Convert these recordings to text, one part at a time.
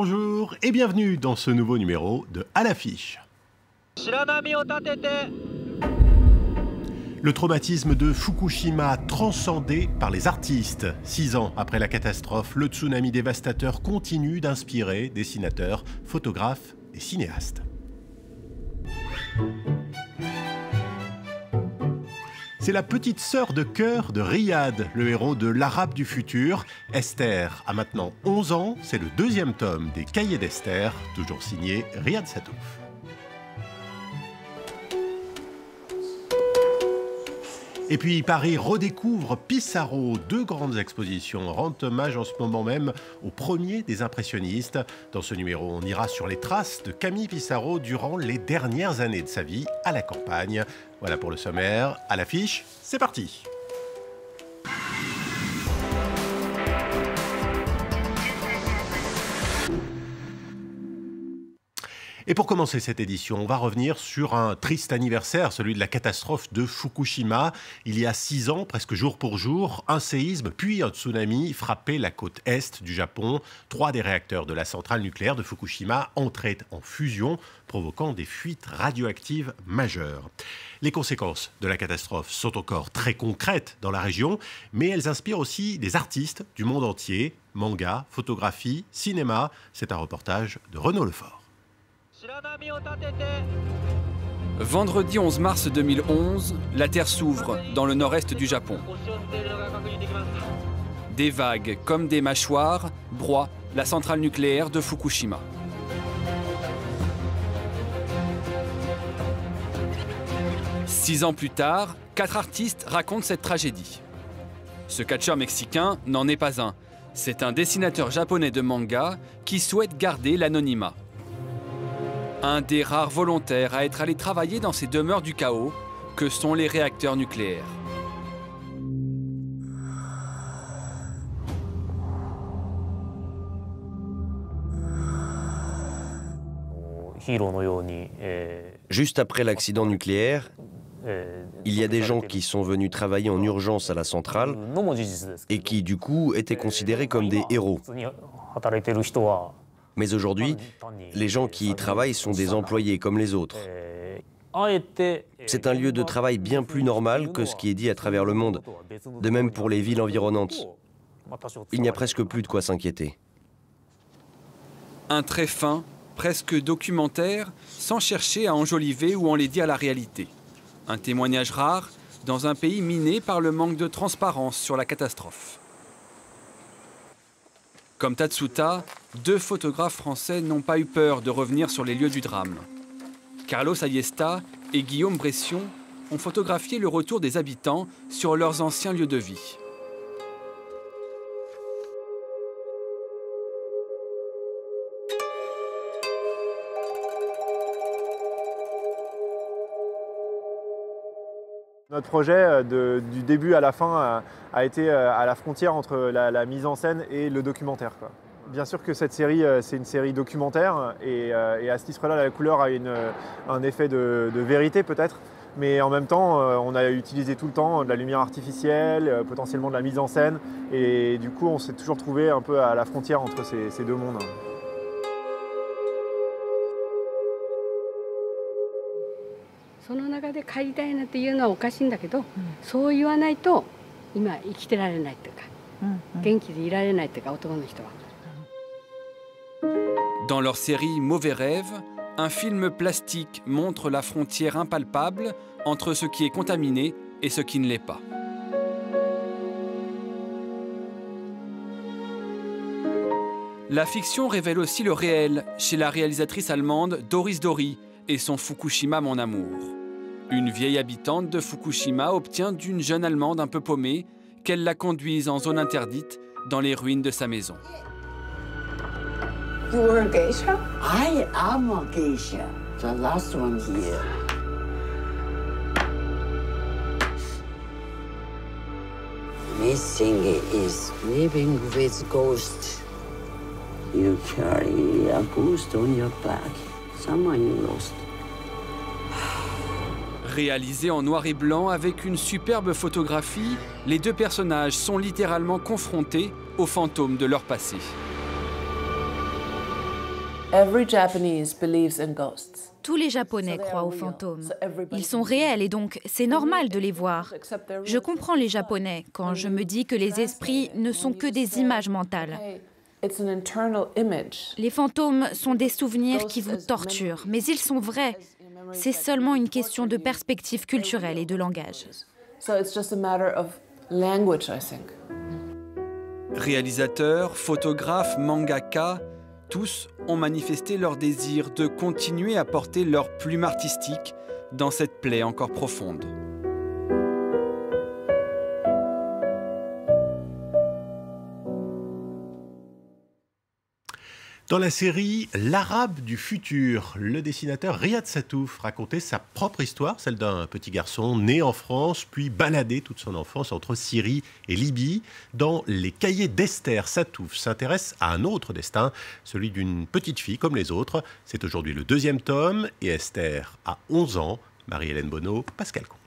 Bonjour et bienvenue dans ce nouveau numéro de À l'affiche. Le traumatisme de Fukushima transcendé par les artistes. 6 ans après la catastrophe, le tsunami dévastateur continue d'inspirer dessinateurs, photographes et cinéastes. C'est la petite sœur de cœur de Riyad, le héros de l'Arabe du futur. Esther a maintenant 11 ans, c'est le 2e tome des Cahiers d'Esther, toujours signé Riyad Sattouf. Et puis Paris redécouvre Pissarro. 2 grandes expositions rendent hommage en ce moment même au premier des impressionnistes. Dans ce numéro, on ira sur les traces de Camille Pissarro durant les dernières années de sa vie à la campagne. Voilà pour le sommaire. À l'affiche, c'est parti! Et pour commencer cette édition, on va revenir sur un triste anniversaire, celui de la catastrophe de Fukushima. Il y a 6 ans, presque jour pour jour, un séisme puis un tsunami frappait la côte est du Japon. 3 des réacteurs de la centrale nucléaire de Fukushima entraient en fusion, provoquant des fuites radioactives majeures. Les conséquences de la catastrophe sont encore très concrètes dans la région, mais elles inspirent aussi des artistes du monde entier. Manga, photographie, cinéma. C'est un reportage de Renaud Lefort. Vendredi 11 mars 2011, la Terre s'ouvre dans le nord-est du Japon. Des vagues comme des mâchoires broient la centrale nucléaire de Fukushima. Six ans plus tard, 4 artistes racontent cette tragédie. Ce catcheur mexicain n'en est pas un. C'est un dessinateur japonais de manga qui souhaite garder l'anonymat. Un des rares volontaires à être allé travailler dans ces demeures du chaos que sont les réacteurs nucléaires. Juste après l'accident nucléaire, il y a des gens qui sont venus travailler en urgence à la centrale et qui, du coup, étaient considérés comme des héros. Mais aujourd'hui, les gens qui y travaillent sont des employés comme les autres. C'est un lieu de travail bien plus normal que ce qui est dit à travers le monde, de même pour les villes environnantes. Il n'y a presque plus de quoi s'inquiéter. Un trait fin, presque documentaire, sans chercher à enjoliver ou enlaidir la réalité. Un témoignage rare dans un pays miné par le manque de transparence sur la catastrophe. Comme Tatsuta, 2 photographes français n'ont pas eu peur de revenir sur les lieux du drame. Carlos Ayesta et Guillaume Bression ont photographié le retour des habitants sur leurs anciens lieux de vie. Notre projet, du début à la fin, a été à la frontière entre la mise en scène et le documentaire, quoi. Bien sûr que cette série, c'est une série documentaire et à ce titre-là, la couleur a un effet de vérité peut-être. Mais en même temps, on a utilisé tout le temps de la lumière artificielle, potentiellement de la mise en scène. Et du coup, on s'est toujours trouvé un peu à la frontière entre ces 2 mondes. その中で帰りたいなっていうのはおかしいんだけど、そう言わないと今生きてられないというか、元気でいられないというか、男の人は。Dans leur série Mauvais rêve, un film plastique montre la frontière impalpable entre ce qui est contaminé et ce qui ne l'est pas. La fiction révèle aussi le réel chez la réalisatrice allemande Doris Dori et son Fukushima Mon Amour. Une vieille habitante de Fukushima obtient d'une jeune Allemande un peu paumée qu'elle la conduise en zone interdite dans les ruines de sa maison. You were a geisha? I am a geisha. The last one here. Missing is living with ghosts. You carry a ghost on your back. Someone you lost. Réalisé en noir et blanc avec une superbe photographie, les 2 personnages sont littéralement confrontés aux fantômes de leur passé. Tous les Japonais croient aux fantômes. Ils sont réels et donc c'est normal de les voir. Je comprends les Japonais quand je me dis que les esprits ne sont que des images mentales. Les fantômes sont des souvenirs qui vous torturent, mais ils sont vrais. C'est seulement une question de perspective culturelle et de langage. Réalisateurs, photographes, mangaka, tous ont manifesté leur désir de continuer à porter leur plume artistique dans cette plaie encore profonde. Dans la série L'Arabe du futur, le dessinateur Riyad Sattouf racontait sa propre histoire, celle d'un petit garçon né en France, puis baladé toute son enfance entre Syrie et Libye. Dans Les Cahiers d'Esther, Sattouf s'intéresse à un autre destin, celui d'une petite fille comme les autres. C'est aujourd'hui le 2e tome et Esther a 11 ans. Marie-Hélène Bonneau, Pascal Comte.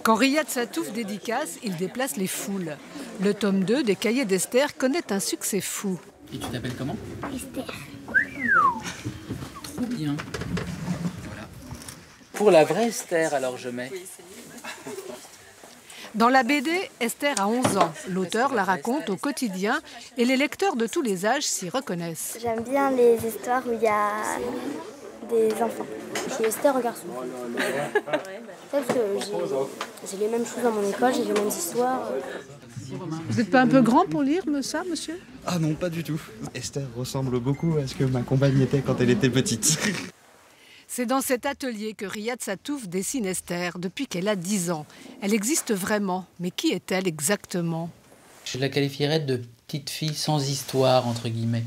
Quand Riyad Sattouf dédicace, il déplace les foules. Le tome 2 des Cahiers d'Esther connaît un succès fou. Et tu t'appelles comment? Esther. Trop bien. Voilà. Pour la vraie Esther, alors je mets. Dans la BD, Esther a 11 ans. L'auteur la raconte au quotidien et les lecteurs de tous les âges s'y reconnaissent. J'aime bien les histoires où il y a des enfants. Je suis Esther au garçon. Parce que j'ai les mêmes choses dans mon école, j'ai les mêmes histoires. Vous n'êtes pas un peu grand pour lire ça, monsieur? Ah non, pas du tout. Esther ressemble beaucoup à ce que ma compagne était quand elle était petite. C'est dans cet atelier que Riyad Sattouf dessine Esther depuis qu'elle a 10 ans. Elle existe vraiment, mais qui est-elle exactement? Je la qualifierais de petite fille sans histoire, entre guillemets.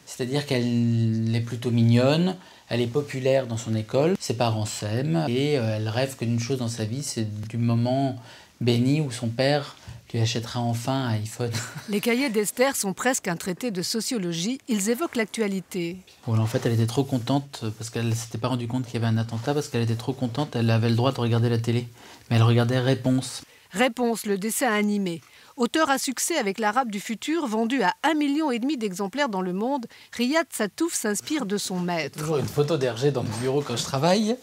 C'est-à-dire qu'elle est plutôt mignonne, elle est populaire dans son école, ses parents s'aiment, et elle rêve que d'une chose dans sa vie, c'est du moment béni où son père lui achètera enfin un iPhone. Les Cahiers d'Esther sont presque un traité de sociologie. Ils évoquent l'actualité. Bon, en fait, elle était trop contente parce qu'elle ne s'était pas rendue compte qu'il y avait un attentat, parce qu'elle était trop contente, elle avait le droit de regarder la télé. Mais elle regardait Réponse. Réponse, le dessin animé. Auteur à succès avec l'Arabe du futur, vendu à 1,5 million d'exemplaires dans le monde, Riyad Sattouf s'inspire de son maître. Toujours une photo d'Hergé dans mon bureau quand je travaille.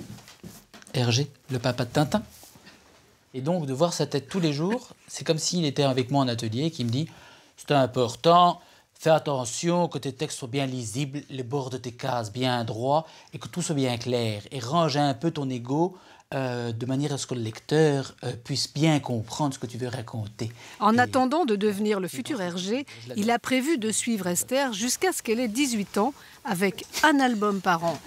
Hergé, le papa de Tintin. Et donc, de voir sa tête tous les jours, c'est comme s'il était avec moi en atelier et qu'il me dit « C'est important, fais attention que tes textes soient bien lisibles, les bords de tes cases bien droits et que tout soit bien clair. Et range un peu ton ego de manière à ce que le lecteur puisse bien comprendre ce que tu veux raconter. » En attendant de devenir le futur Hergé, il a prévu de suivre Esther jusqu'à ce qu'elle ait 18 ans, avec un album par an.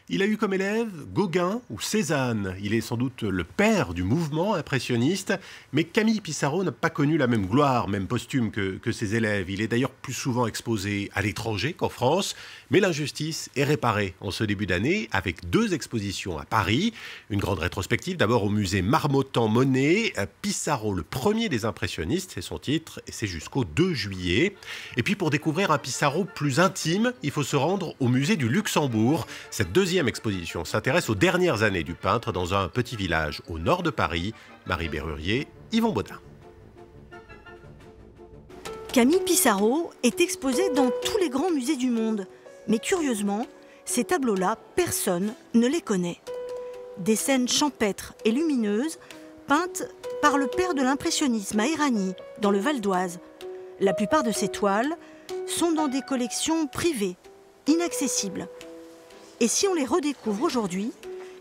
Il a eu comme élève Gauguin ou Cézanne. Il est sans doute le père du mouvement impressionniste, mais Camille Pissarro n'a pas connu la même gloire, même posthume que ses élèves. Il est d'ailleurs plus souvent exposé à l'étranger qu'en France, mais l'injustice est réparée en ce début d'année avec 2 expositions à Paris. Une grande rétrospective, d'abord au musée Marmottan-Monet, Pissarro, le premier des impressionnistes, c'est son titre, et c'est jusqu'au 2 juillet. Et puis pour découvrir un Pissarro plus intime, il faut se rendre au musée du Luxembourg. Cette 2e exposition s'intéresse aux dernières années du peintre dans un petit village au nord de Paris. Marie Bérurier, Yvon Baudin. Camille Pissarro est exposé dans tous les grands musées du monde. Mais curieusement, ces tableaux-là, personne ne les connaît. Des scènes champêtres et lumineuses peintes par le père de l'impressionnisme à Éragny, dans le Val d'Oise. La plupart de ces toiles sont dans des collections privées, inaccessibles. Et si on les redécouvre aujourd'hui,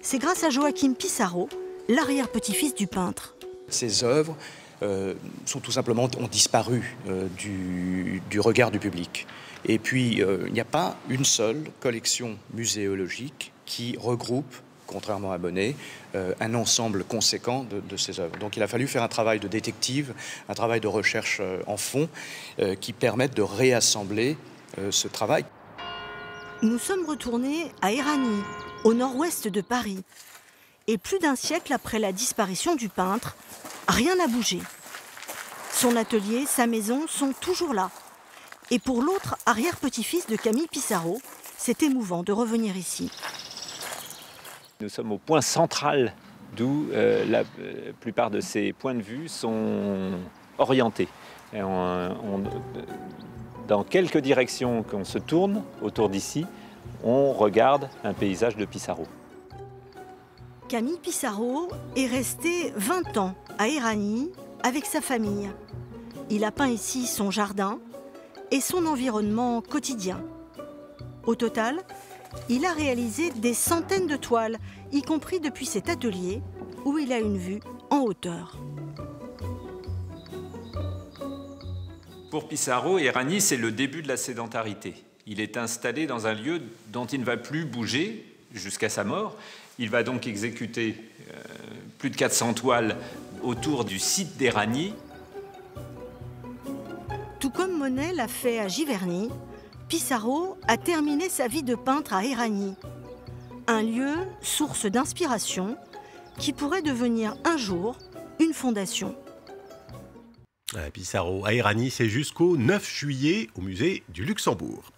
c'est grâce à Joachim Pissarro, l'arrière-petit-fils du peintre. Ces œuvres ont disparu du regard du public. Et puis, il n'y a pas une seule collection muséologique qui regroupe, contrairement à Monet, un ensemble conséquent de ces œuvres. Donc il a fallu faire un travail de détective, un travail de recherche en fond, qui permette de réassembler ce travail. Nous sommes retournés à Éragny, au nord-ouest de Paris. Et plus d'un siècle après la disparition du peintre, rien n'a bougé. Son atelier, sa maison sont toujours là. Et pour l'autre arrière-petit-fils de Camille Pissarro, c'est émouvant de revenir ici. Nous sommes au point central d'où la plupart de ces points de vue sont orientés. Et dans quelque direction qu'on se tourne autour d'ici, on regarde un paysage de Pissarro. Camille Pissarro est resté 20 ans à Erani avec sa famille. Il a peint ici son jardin et son environnement quotidien. Au total, il a réalisé des centaines de toiles, y compris depuis cet atelier où il a une vue en hauteur. Pour Pissarro, Erani, c'est le début de la sédentarité. Il est installé dans un lieu dont il ne va plus bouger jusqu'à sa mort. Il va donc exécuter plus de 400 toiles autour du site d'Erani. Tout comme Monet l'a fait à Giverny, Pissarro a terminé sa vie de peintre à Erani. Un lieu source d'inspiration qui pourrait devenir un jour une fondation. Pissarro à Erani, c'est jusqu'au 9 juillet au musée du Luxembourg.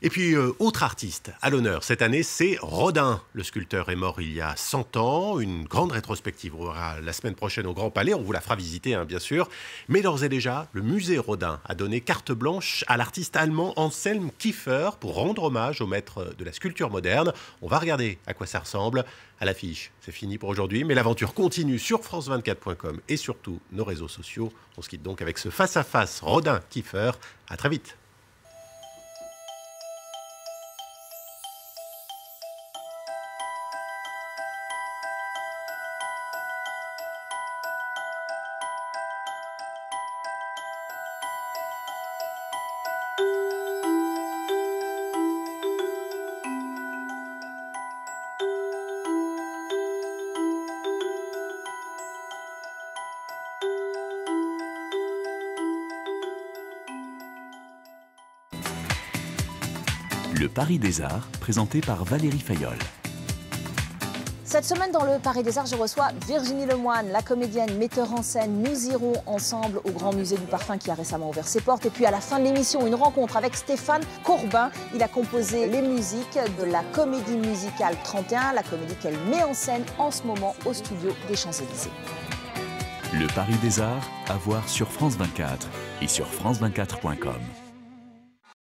Et puis, autre artiste à l'honneur cette année, c'est Rodin. Le sculpteur est mort il y a 100 ans. Une grande rétrospective aura la semaine prochaine au Grand Palais. On vous la fera visiter, bien sûr. Mais d'ores et déjà, le musée Rodin a donné carte blanche à l'artiste allemand Anselm Kiefer pour rendre hommage au maître de la sculpture moderne. On va regarder à quoi ça ressemble à l'affiche. C'est fini pour aujourd'hui, mais l'aventure continue sur france24.com et surtout nos réseaux sociaux. On se quitte donc avec ce face-à-face Rodin-Kiefer. À très vite. Le Paris des Arts, présenté par Valérie Fayolle. Cette semaine, dans le Paris des Arts, je reçois Virginie Lemoine, la comédienne, metteur en scène. Nous irons ensemble au Grand Musée du Parfum qui a récemment ouvert ses portes. Et puis à la fin de l'émission, une rencontre avec Stéphane Courbin. Il a composé les musiques de la Comédie Musicale 31, la comédie qu'elle met en scène en ce moment au studio des Champs-Élysées. Le Paris des Arts, à voir sur France 24 et sur france24.com.